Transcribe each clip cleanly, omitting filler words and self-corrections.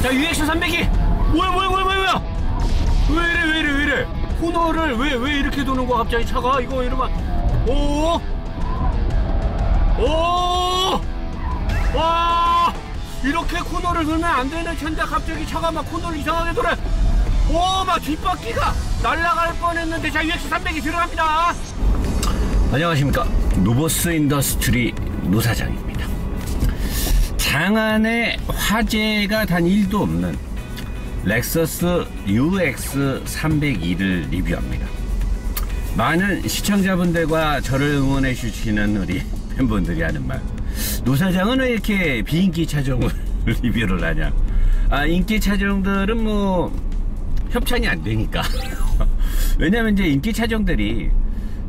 자, UX300이 뭐야? 왜 이래? 코너를 왜 이렇게 도는 거야 갑자기 차가? 이거 이러면 와, 이렇게 코너를 돌면 안 되는 차인데 갑자기 차가 막 코너를 이상하게 돌아. 막 뒷바퀴가 날아갈 뻔했는데. 자, UX300이 들어갑니다. 안녕하십니까, 노보스 인더스트리 노사장입니다. 장안에 화재가 단 1도 없는 렉서스 UX302를 리뷰합니다. 많은 시청자분들과 저를 응원해 주시는 우리 팬분들이 하는 말, 노사장은 왜 이렇게 비인기 차종을 리뷰를 하냐. 인기 차종들은 뭐 협찬이 안 되니까. 왜냐면 이제 인기 차종들이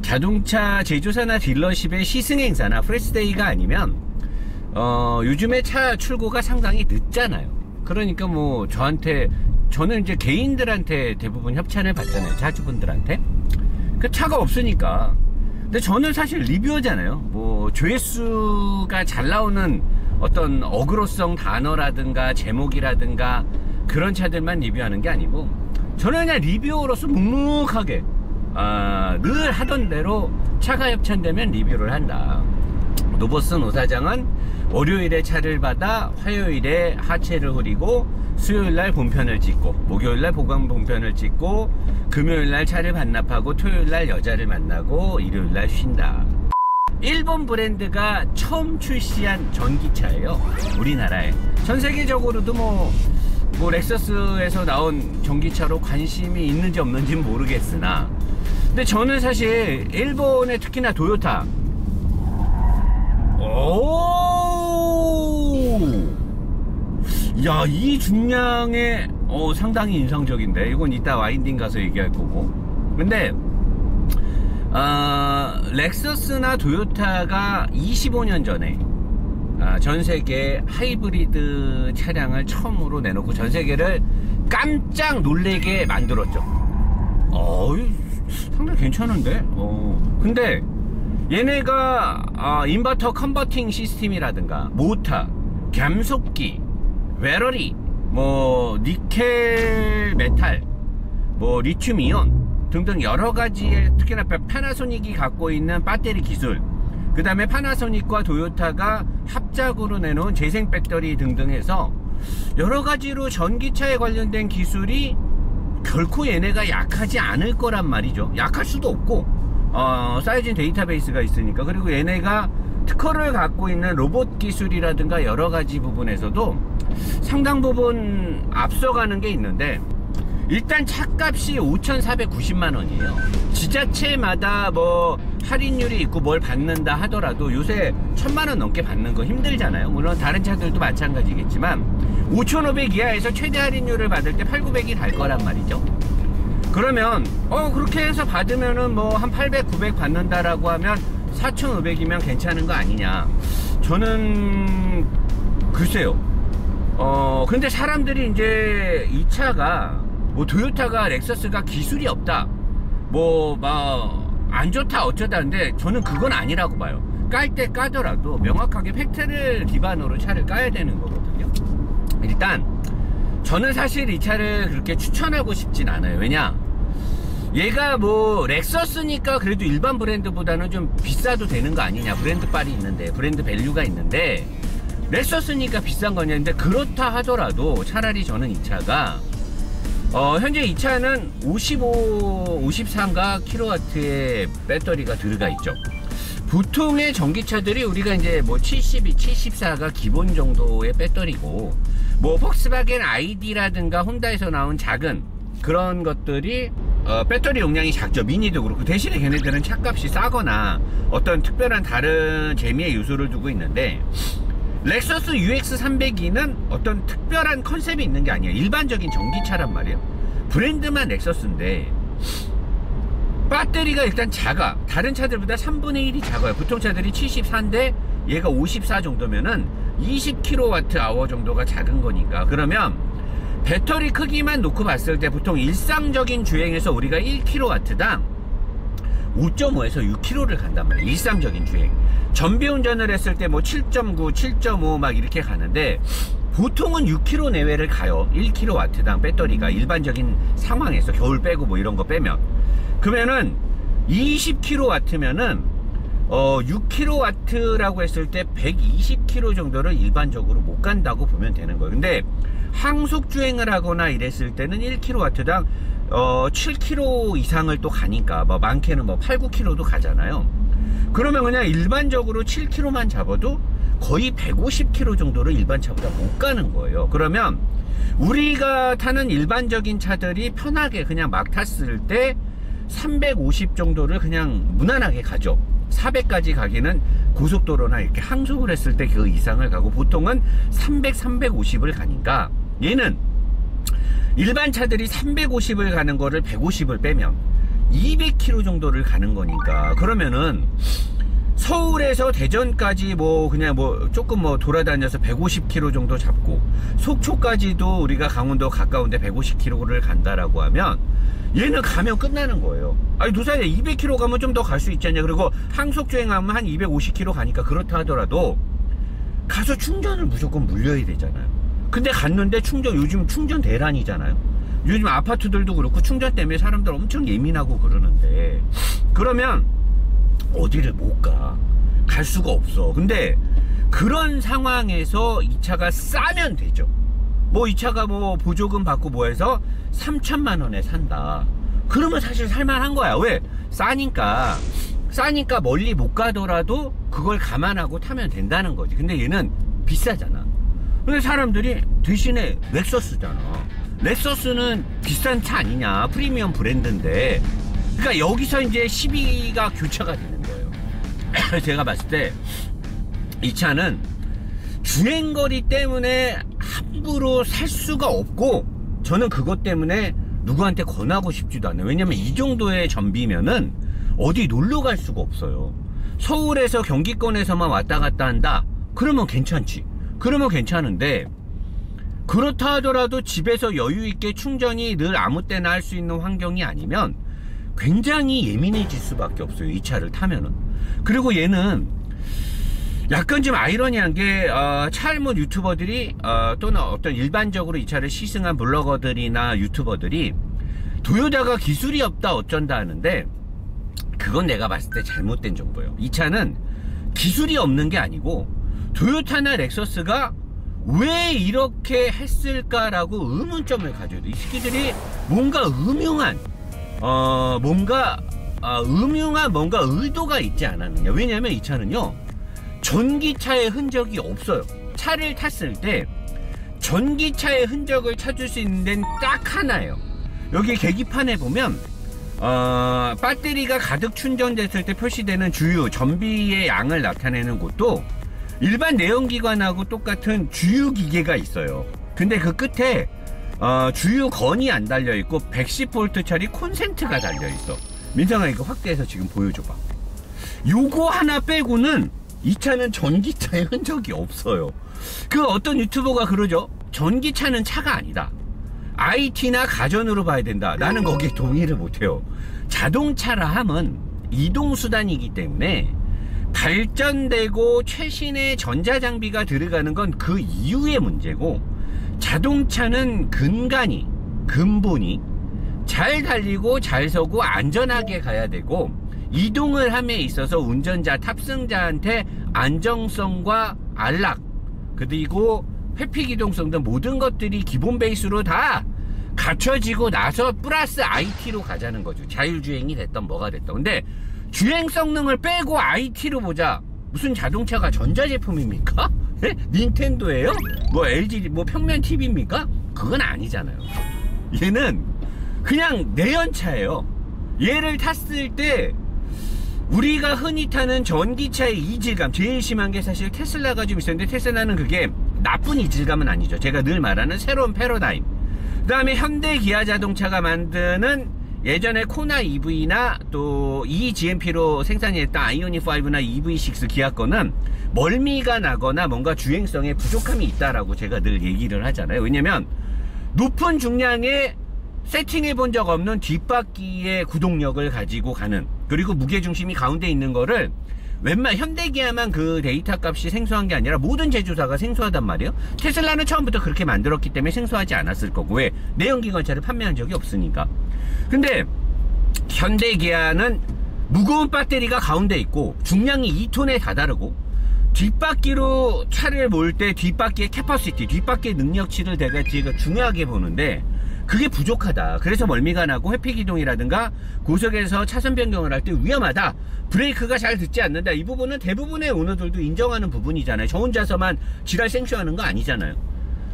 자동차 제조사나 딜러십의 시승행사나 프레스데이가 아니면 요즘에 차 출고가 상당히 늦잖아요. 그러니까 뭐 저는 이제 개인들한테 대부분 협찬을 받잖아요, 차주분들한테. 그 차가 없으니까. 근데 저는 사실 리뷰어잖아요. 뭐 조회수가 잘 나오는 어떤 어그로성 단어라든가 제목이라든가 그런 차들만 리뷰하는 게 아니고, 저는 그냥 리뷰어로서 묵묵하게 늘 하던 대로 차가 협찬되면 리뷰를 한다. 노보스 노사장은 월요일에 차를 받아 화요일에 하체를 후리고, 수요일날 본편을 찍고, 목요일날 보강 본편을 찍고, 금요일날 차를 반납하고, 토요일날 여자를 만나고, 일요일날 쉰다. 일본 브랜드가 처음 출시한 전기차예요, 우리나라에. 전 세계적으로도 뭐 렉서스에서 나온 전기차로 관심이 있는지 없는지는 모르겠으나, 근데 저는 사실 일본의 특히나 도요타, 야, 이 중량에 상당히 인상적인데, 이건 이따 와인딩 가서 얘기할 거고. 근데 렉서스나 도요타가 25년 전에 전세계 하이브리드 차량을 처음으로 내놓고 전세계를 깜짝 놀래게 만들었죠. 상당히 괜찮은데? 근데 얘네가 인버터 컨버팅 시스템이라든가 모터, 감속기, 배터리, 뭐 니켈 메탈, 뭐 리튬 이온 등등 여러가지의, 특히나 파나소닉이 갖고 있는 배터리 기술, 그 다음에 파나소닉과 도요타가 합작으로 내놓은 재생 배터리 등등 해서 여러가지로 전기차에 관련된 기술이 결코 얘네가 약하지 않을 거란 말이죠. 약할 수도 없고 쌓여진 데이터베이스가 있으니까. 그리고 얘네가 특허를 갖고 있는 로봇 기술이라든가 여러가지 부분에서도 상당 부분 앞서가는 게 있는데, 일단 차값이 5,490만원이에요 지자체마다 뭐 할인율이 있고 뭘 받는다 하더라도 요새 1,000만원 넘게 받는 거 힘들잖아요. 물론 다른 차들도 마찬가지겠지만 5,500 이하에서 최대 할인율을 받을 때 8,900이 갈 거란 말이죠. 그러면 그렇게 해서 받으면은 뭐 한 800, 900 받는다라고 하면 4,500이면 괜찮은 거 아니냐. 저는 글쎄요. 근데 사람들이 이제 이 차가 뭐 도요타가 렉서스가 기술이 없다, 뭐 막 안 좋다 어쩌다는데, 저는 그건 아니라고 봐요. 깔 때 까더라도 명확하게 팩트를 기반으로 차를 까야 되는 거거든요. 일단 저는 사실 이 차를 그렇게 추천하고 싶진 않아요. 왜냐, 얘가 뭐 렉서스니까 그래도 일반 브랜드보다는 좀 비싸도 되는 거 아니냐, 브랜드빨이 있는데, 브랜드 밸류가 있는데, 렉서스니까 비싼 거냐는데, 그렇다 하더라도 차라리 저는 이 차가 현재 이 차는 54인가 킬로와트의 배터리가 들어가 있죠. 보통의 전기차들이 우리가 이제 뭐 72, 74가 기본 정도의 배터리고, 뭐 폭스바겐 아이디라든가 혼다에서 나온 작은 그런 것들이 배터리 용량이 작죠. 미니도 그렇고. 대신에 걔네들은 차값이 싸거나 어떤 특별한 다른 재미의 요소를 두고 있는데, 렉서스 UX302는 어떤 특별한 컨셉이 있는 게 아니에요. 일반적인 전기차란 말이에요. 브랜드만 렉서스인데 배터리가 일단 작아. 다른 차들보다 3분의 1이 작아요. 보통 차들이 74인데 얘가 54 정도면은 20kWh 정도가 작은 거니까. 그러면 배터리 크기만 놓고 봤을 때 보통 일상적인 주행에서 우리가 1kW당 5.5에서 6km를 간단 말이에요. 일상적인 주행. 전비운전을 했을 때 뭐 7.9, 7.5 막 이렇게 가는데 보통은 6km 내외를 가요. 1kW당 배터리가 일반적인 상황에서 겨울 빼고 뭐 이런 거 빼면. 그러면은 20kW면은 6kW라고 했을 때 120km 정도를 일반적으로 못 간다고 보면 되는 거예요. 근데 항속 주행을 하거나 이랬을 때는 1kW당 7km 이상을 또 가니까 뭐 많게는 뭐 8, 9km도 가잖아요. 그러면 그냥 일반적으로 7km만 잡아도 거의 150km 정도를 일반 차보다 못 가는 거예요. 그러면 우리가 타는 일반적인 차들이 편하게 그냥 막 탔을 때 350 정도를 그냥 무난하게 가죠. 400까지 가기는 고속도로나 이렇게 항속을 했을 때 그 이상을 가고 보통은 300, 350을 가니까 얘는 일반 차들이 350을 가는 거를 150을 빼면 200km 정도를 가는 거니까 그러면은 서울에서 대전까지 뭐 그냥 뭐 조금 뭐 돌아다녀서 150km 정도 잡고 속초까지도 우리가 강원도 가까운데 150km를 간다라고 하면 얘는 가면 끝나는 거예요. 아니 두산에 200km 가면 좀 더 갈 수 있잖냐. 그리고 항속 주행하면 한 250km 가니까 그렇다 하더라도 가서 충전을 무조건 물려야 되잖아요. 근데 갔는데 요즘 충전 대란이잖아요. 요즘 아파트들도 그렇고 충전 때문에 사람들 엄청 예민하고 그러는데 그러면 어디를 못 가. 갈 수가 없어. 근데 그런 상황에서 이 차가 싸면 되죠. 뭐 이 차가 뭐 보조금 받고 뭐 해서 3천만 원에 산다. 그러면 사실 살만한 거야. 왜? 싸니까 멀리 못 가더라도 그걸 감안하고 타면 된다는 거지. 근데 얘는 비싸잖아. 근데 사람들이 대신에 렉서스잖아. 렉서스는 비싼 차 아니냐. 프리미엄 브랜드인데. 그러니까 여기서 이제 시비가 교차가 되는 거예요. 제가 봤을 때 이 차는 주행거리 때문에 함부로 살 수가 없고 저는 그것 때문에 누구한테 권하고 싶지도 않아요. 왜냐면 이 정도의 전비면은 어디 놀러 갈 수가 없어요. 서울에서 경기권에서만 왔다 갔다 한다? 그러면 괜찮지. 그러면 괜찮은데 그렇다 하더라도 집에서 여유있게 충전이 늘 아무 때나 할 수 있는 환경이 아니면 굉장히 예민해질 수밖에 없어요. 이 차를 타면은. 그리고 얘는 약간 좀 아이러니한 게 차 알못 유튜버들이 또는 어떤 일반적으로 이 차를 시승한 블로거들이나 유튜버들이 도요타가 기술이 없다 어쩐다 하는데 그건 내가 봤을 때 잘못된 정보예요. 이 차는 기술이 없는 게 아니고 도요타나 렉서스가 왜 이렇게 했을까라고 의문점을 가져야 돼. 이 새끼들이 뭔가 음흉한 뭔가 의도가 있지 않았느냐. 왜냐면 이 차는요 전기차의 흔적이 없어요. 차를 탔을 때 전기차의 흔적을 찾을 수 있는 데는 딱 하나예요. 여기 계기판에 보면 배터리가 가득 충전됐을 때 표시되는 주유 전비의 양을 나타내는 곳도 일반 내연기관하고 똑같은 주유기계가 있어요. 근데 그 끝에 주유건이 안 달려있고 110V짜리 콘센트가 달려있어. 민성아 이거 확대해서 지금 보여줘봐. 요거 하나 빼고는 이 차는 전기차의 흔적이 없어요. 그 어떤 유튜버가 그러죠. 전기차는 차가 아니다. IT나 가전으로 봐야 된다. 나는 거기에 동의를 못해요. 자동차라 함은 이동수단이기 때문에 발전되고 최신의 전자장비가 들어가는 건 그 이후의 문제고 자동차는 근본이 잘 달리고 잘 서고 안전하게 가야 되고 이동을 함에 있어서 운전자 탑승자한테 안정성과 안락 그리고 회피기동성 등 모든 것들이 기본 베이스로 다 갖춰지고 나서 플러스 IT로 가자는 거죠. 자율주행이 됐던 뭐가 됐던. 근데 주행 성능을 빼고 IT로 보자. 무슨 자동차가 전자제품입니까? 예? 닌텐도예요? 뭐 LG 뭐 평면 TV입니까? 그건 아니잖아요. 얘는 그냥 내연차예요. 얘를 탔을 때 우리가 흔히 타는 전기차의 이질감 제일 심한 게 사실 테슬라가 좀 있었는데 테슬라는 그게 나쁜 이질감은 아니죠. 제가 늘 말하는 새로운 패러다임. 그 다음에 현대 기아 자동차가 만드는 예전에 코나 EV나 또 eGMP로 생산이 했던 아이오닉5나 EV6 기아 거는 멀미가 나거나 뭔가 주행성에 부족함이 있다라고 제가 늘 얘기를 하잖아요. 왜냐면 높은 중량의 세팅해 본 적 없는 뒷바퀴의 구동력을 가지고 가는 그리고 무게중심이 가운데 있는 거를 현대기아만 그 데이터 값이 생소한 게 아니라 모든 제조사가 생소하단 말이에요. 테슬라는 처음부터 그렇게 만들었기 때문에 생소하지 않았을 거고, 왜? 내연기관차를 판매한 적이 없으니까. 근데 현대기아는 무거운 배터리가 가운데 있고 중량이 2톤에 다다르고, 뒷바퀴로 차를 몰 때 뒷바퀴의 캐퍼시티, 뒷바퀴의 능력치를 내가 지금 중요하게 보는데 그게 부족하다. 그래서 멀미가 나고 회피기동이라든가 고속에서 차선 변경을 할 때 위험하다. 브레이크가 잘 듣지 않는다. 이 부분은 대부분의 오너들도 인정하는 부분이잖아요. 저 혼자서만 지랄 생쇼하는 거 아니잖아요.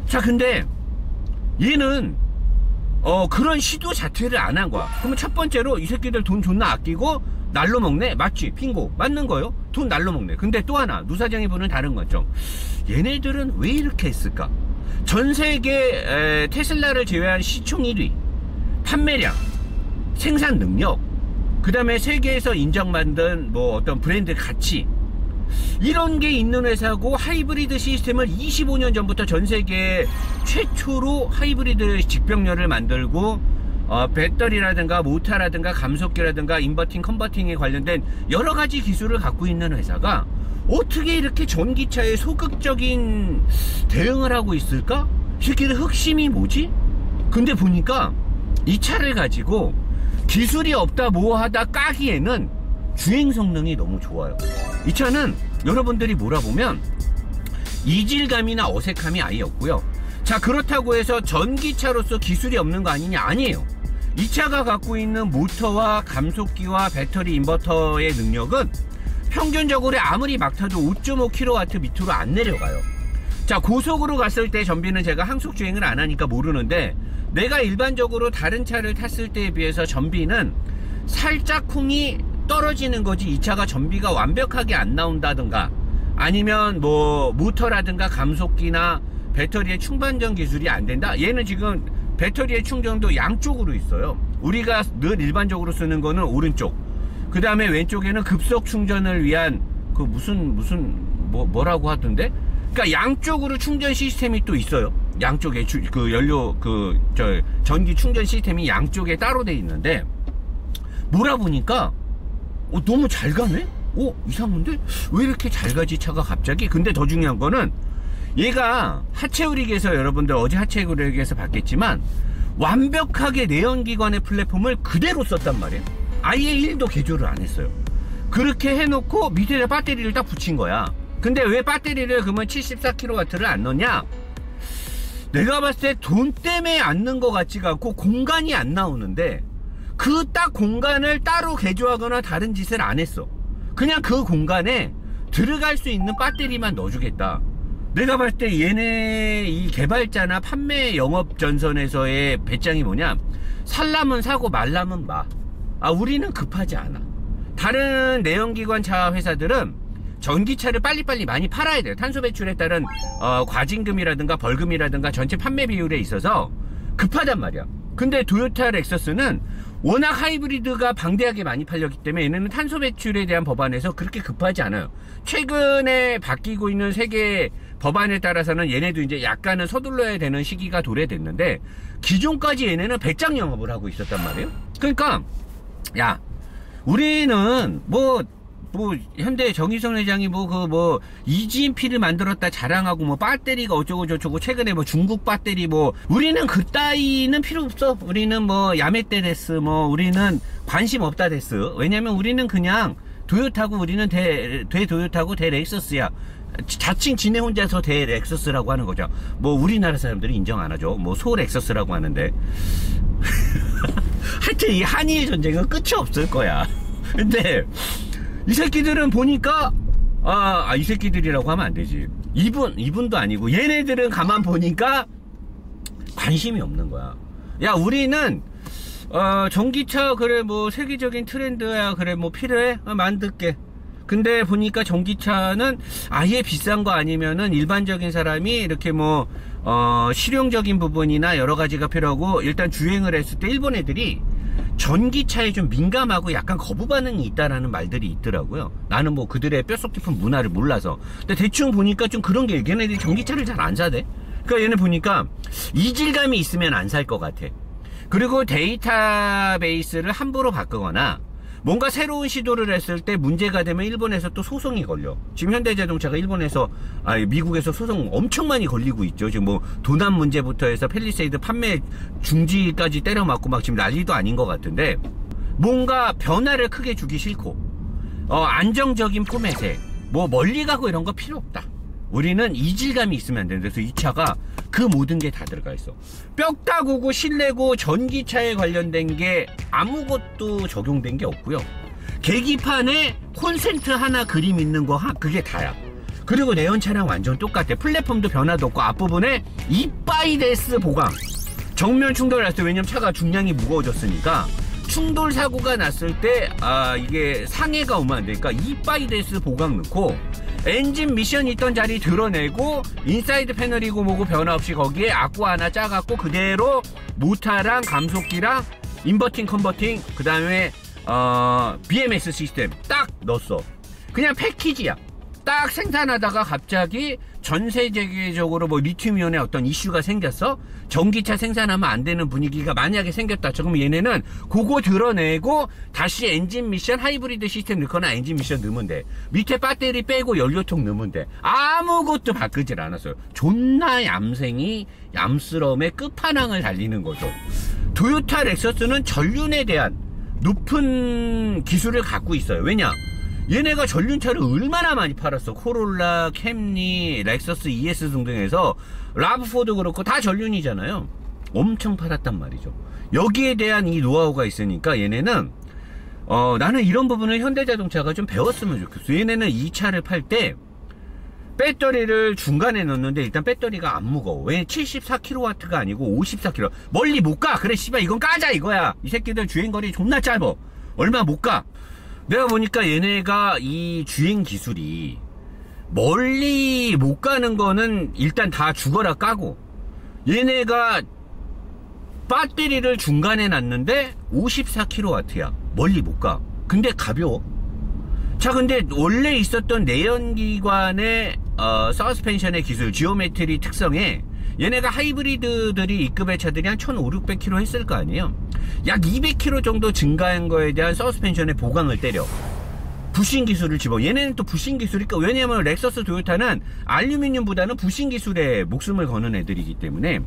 자, 근데 얘는 그런 시도 자체를 안 한 거야. 그러면 첫 번째로 이 새끼들 돈 존나 아끼고 날로 먹네? 맞지? 핑고 맞는 거요? 돈 날로 먹네. 근데 또 하나 누사장이 보는 다른 관점, 얘네들은 왜 이렇게 했을까? 전 세계 테슬라를 제외한 시총 1위, 판매량, 생산 능력, 그 다음에 세계에서 인정받은 뭐 어떤 브랜드 가치, 이런 게 있는 회사고, 하이브리드 시스템을 25년 전부터 전 세계 최초로 하이브리드 직병렬을 만들고 배터리라든가 모터라든가 감속기라든가 인버팅 컨버팅에 관련된 여러 가지 기술을 갖고 있는 회사가 어떻게 이렇게 전기차에 소극적인 대응을 하고 있을까? 이 새끼들 흑심이 뭐지? 근데 보니까 이 차를 가지고 기술이 없다 뭐 하다 까기에는 주행 성능이 너무 좋아요. 이 차는 여러분들이 몰아보면 이질감이나 어색함이 아예 없고요. 자, 그렇다고 해서 전기차로서 기술이 없는 거 아니냐? 아니에요. 이 차가 갖고 있는 모터와 감속기와 배터리 인버터의 능력은 평균적으로 아무리 막 타도 5.5kW 밑으로 안 내려가요. 자, 고속으로 갔을 때 전비는 제가 항속 주행을 안 하니까 모르는데, 내가 일반적으로 다른 차를 탔을 때에 비해서 전비는 살짝 쿵이 떨어지는 거지, 이 차가 전비가 완벽하게 안 나온다든가 아니면 뭐 모터라든가 감속기나 배터리의 충반전 기술이 안 된다. 얘는 지금 배터리의 충전도 양쪽으로 있어요. 우리가 늘 일반적으로 쓰는 거는 오른쪽, 그 다음에 왼쪽에는 급속 충전을 위한 그 뭐라고 하던데, 그러니까 양쪽으로 충전 시스템이 또 있어요. 양쪽에 그 연료 전기 충전 시스템이 양쪽에 따로 돼 있는데, 몰아보니까 너무 잘 가네? 이상한데? 왜 이렇게 잘 가지 차가 갑자기? 근데 더 중요한 거는 얘가 하체우릭에서, 여러분들 어제 하체우릭에서 봤겠지만 완벽하게 내연기관의 플랫폼을 그대로 썼단 말이에요. 아예 1도 개조를 안 했어요. 그렇게 해놓고 밑에 배터리를 딱 붙인 거야. 근데 왜 배터리를 그러면 74kW를 안 넣냐? 내가 봤을 때 돈 때문에 안 넣은 것 같지가 않고 공간이 안 나오는데, 그 딱 공간을 따로 개조하거나 다른 짓을 안 했어. 그냥 그 공간에 들어갈 수 있는 배터리만 넣어주겠다. 내가 봤을 때 얘네 이 개발자나 판매 영업 전선에서의 배짱이 뭐냐, 살라면 사고 말라면 마. 우리는 급하지 않아. 다른 내연기관 차 회사들은 전기차를 빨리빨리 많이 팔아야 돼요. 탄소 배출에 따른 과징금이라든가 벌금이라든가 전체 판매 비율에 있어서 급하단 말이야. 근데 도요타 렉서스는 워낙 하이브리드가 방대하게 많이 팔렸기 때문에 얘네는 탄소 배출에 대한 법안에서 그렇게 급하지 않아요. 최근에 바뀌고 있는 세계 법안에 따라서는 얘네도 이제 약간은 서둘러야 되는 시기가 도래됐는데, 기존까지 얘네는 배짱 영업을 하고 있었단 말이에요. 그러니까 야, 우리는 현대 정의선 회장이 EGMP를 만들었다 자랑하고 배터리가 어쩌고 저쩌고, 최근에 중국 배터리 우리는 그 따위는 필요 없어. 우리는 야매떼 데스, 우리는 관심 없다 데스. 왜냐면 우리는 그냥 도요타고, 우리는 대도요타고 대렉서스야. 자칭 지네 혼자서 대렉서스라고 하는 거죠. 우리나라 사람들이 인정 안 하죠. 소렉서스라고 하는데 하여튼 이 한일 전쟁은 끝이 없을 거야. 근데 이 새끼들은 보니까 이 새끼들이라고 하면 안 되지. 이분도 아니고 얘네들은 가만 보니까 관심이 없는 거야. 야, 우리는 전기차 그래 세계적인 트렌드야, 그래 필요해? 만들게. 근데 보니까 전기차는 아예 비싼 거 아니면은 일반적인 사람이 이렇게 실용적인 부분이나 여러 가지가 필요하고, 일단 주행을 했을 때 일본 애들이 전기차에 좀 민감하고 약간 거부 반응이 있다라는 말들이 있더라고요. 나는 그들의 뼛속 깊은 문화를 몰라서. 근데 대충 보니까 좀 그런 게, 얘네들이 전기차를 잘 안 사대. 그러니까 얘네 보니까 이질감이 있으면 안 살 것 같아. 그리고 데이터베이스를 함부로 바꾸거나 뭔가 새로운 시도를 했을 때 문제가 되면 일본에서 또 소송이 걸려. 지금 현대자동차가 일본에서, 미국에서 소송 엄청 많이 걸리고 있죠. 지금 뭐 도난 문제부터 해서 팰리세이드 판매 중지까지 때려맞고 막 지금 난리도 아닌 것 같은데, 뭔가 변화를 크게 주기 싫고, 안정적인 포맷에 뭐 멀리 가고 이런 거 필요 없다. 우리는 이질감이 있으면 안 되는데, 그래서 이 차가 그 모든 게 다 들어가 있어. 뼈다구고 실내고 전기차에 관련된 게 아무것도 적용된 게 없고요. 계기판에 콘센트 하나 그림 있는 거 그게 다야. 그리고 내연차랑 완전 똑같아. 플랫폼도 변화도 없고 앞부분에 이빠이데스 보강. 정면 충돌을 났을 때, 왜냐면 차가 중량이 무거워졌으니까 충돌 사고가 났을 때 이게 상해가 오면 안 되니까 이빠이데스 보강 넣고, 엔진 미션 있던 자리 드러내고, 인사이드 패널이고 뭐고 변화 없이 거기에 아쿠아 하나 짜갖고 그대로 모터랑 감속기랑 인버팅 컨버팅, 그 다음에 BMS 시스템 딱 넣었어. 그냥 패키지야. 딱 생산하다가 갑자기 전 세계적으로 뭐 리튬이온의 어떤 이슈가 생겼어. 전기차 생산하면 안 되는 분위기가 만약에 생겼다. 그러면 얘네는 그거 드러내고 다시 엔진 미션 하이브리드 시스템 넣거나 엔진 미션 넣으면 돼. 밑에 배터리 빼고 연료통 넣으면 돼. 아무것도 바꾸질 않았어요. 존나 얌스러움의 끝판왕을 달리는 거죠. 토요타 렉서스는 전륜에 대한 높은 기술을 갖고 있어요. 왜냐? 얘네가 전륜차를 얼마나 많이 팔았어. 코롤라, 캠리, 렉서스 ES 등등해서 라브포도 그렇고 다 전륜이잖아요. 엄청 팔았단 말이죠. 여기에 대한 이 노하우가 있으니까 얘네는 나는 이런 부분을 현대자동차가 좀 배웠으면 좋겠어. 얘네는 이 차를 팔 때 배터리를 중간에 넣는데 일단 배터리가 안 무거워. 왜 74kW가 아니고 54kW. 멀리 못 가. 그래 씨발 이건 까자 이거야. 이 새끼들 주행거리 존나 짧아. 얼마 못 가. 내가 보니까 얘네가 이 주행 기술이 멀리 못 가는 거는 일단 다 죽어라 까고, 얘네가 배터리를 중간에 놨는데 54kW야. 멀리 못 가. 근데 가벼워. 자, 근데 원래 있었던 내연기관의 서스펜션의 기술, 지오메트리 특성에 얘네가 하이브리드들이 E급의 차들이 한 1,500~600km 했을 거 아니에요. 약 200km 정도 증가한 거에 대한 서스펜션의 보강을 때려 부싱 기술을 집어. 얘네는 또 부싱 기술이니까, 왜냐면 렉서스 토요타는 알루미늄보다는 부싱 기술에 목숨을 거는 애들이기 때문에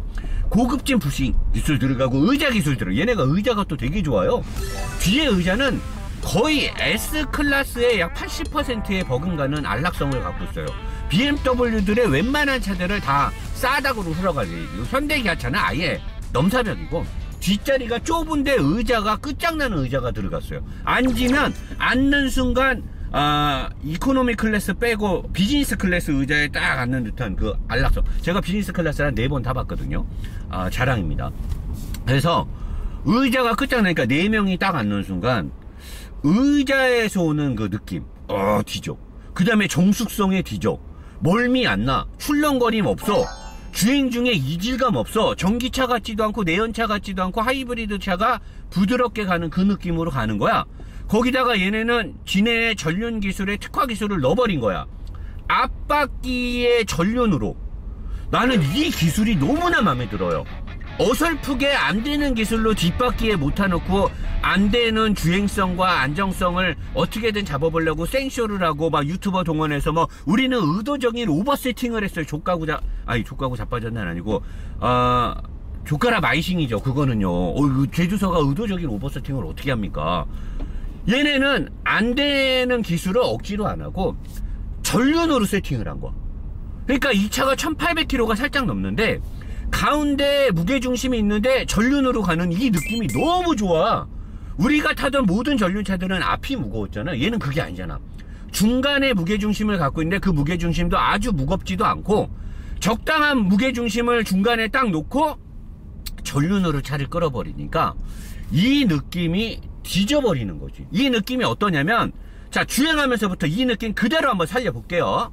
고급진 부싱 기술 들어가고 의자 기술 들어. 얘네가 의자가 또 되게 좋아요. 뒤에 의자는 거의 S클래스의 약 80%의 버금가는 안락성을 갖고 있어요. BMW들의 웬만한 차들을 다 싸닥으로 흘러가지. 현대기아차는 아예 넘사벽이고, 뒷자리가 좁은데 의자가 끝장나는 의자가 들어갔어요. 앉는 순간 이코노미 클래스 빼고 비즈니스 클래스 의자에 딱 앉는 듯한 그 안락성. 제가 비즈니스 클래스를 한 4번 타봤거든요. 자랑입니다. 그래서 의자가 끝장나니까 4명이 딱 앉는 순간 의자에서 오는 그 느낌, 뒤져. 그 다음에 정숙성에 뒤져. 멀미 안 나. 출렁거림 없어. 주행 중에 이질감 없어. 전기차 같지도 않고 내연차 같지도 않고 하이브리드 차가 부드럽게 가는 그 느낌으로 가는 거야. 거기다가 얘네는 지네의 전륜 기술에 특화 기술을 넣어버린 거야. 앞바퀴의 전륜으로. 나는 이 기술이 너무나 마음에 들어요. 어설프게 안 되는 기술로 뒷바퀴에 못타놓고 안 되는 주행성과 안정성을 어떻게든 잡아보려고 생쇼를 하고 막 유튜버 동원해서 뭐 우리는 의도적인 오버 세팅을 했어요. 족가구 자빠졌는 아니고 조카라 마이싱이죠. 그거는요. 제주서가 의도적인 오버 세팅을 어떻게 합니까? 얘네는 안 되는 기술을 억지로 안 하고 전륜으로 세팅을 한 거야. 그러니까 이 차가 1800km가 살짝 넘는데 가운데 무게중심이 있는데 전륜으로 가는 이 느낌이 너무 좋아. 우리가 타던 모든 전륜차들은 앞이 무거웠잖아. 얘는 그게 아니잖아. 중간에 무게중심을 갖고 있는데 그 무게중심도 아주 무겁지도 않고 적당한 무게중심을 중간에 딱 놓고 전륜으로 차를 끌어버리니까 이 느낌이 뒤져버리는 거지. 이 느낌이 어떠냐면, 자, 주행하면서부터 이 느낌 그대로 한번 살려볼게요.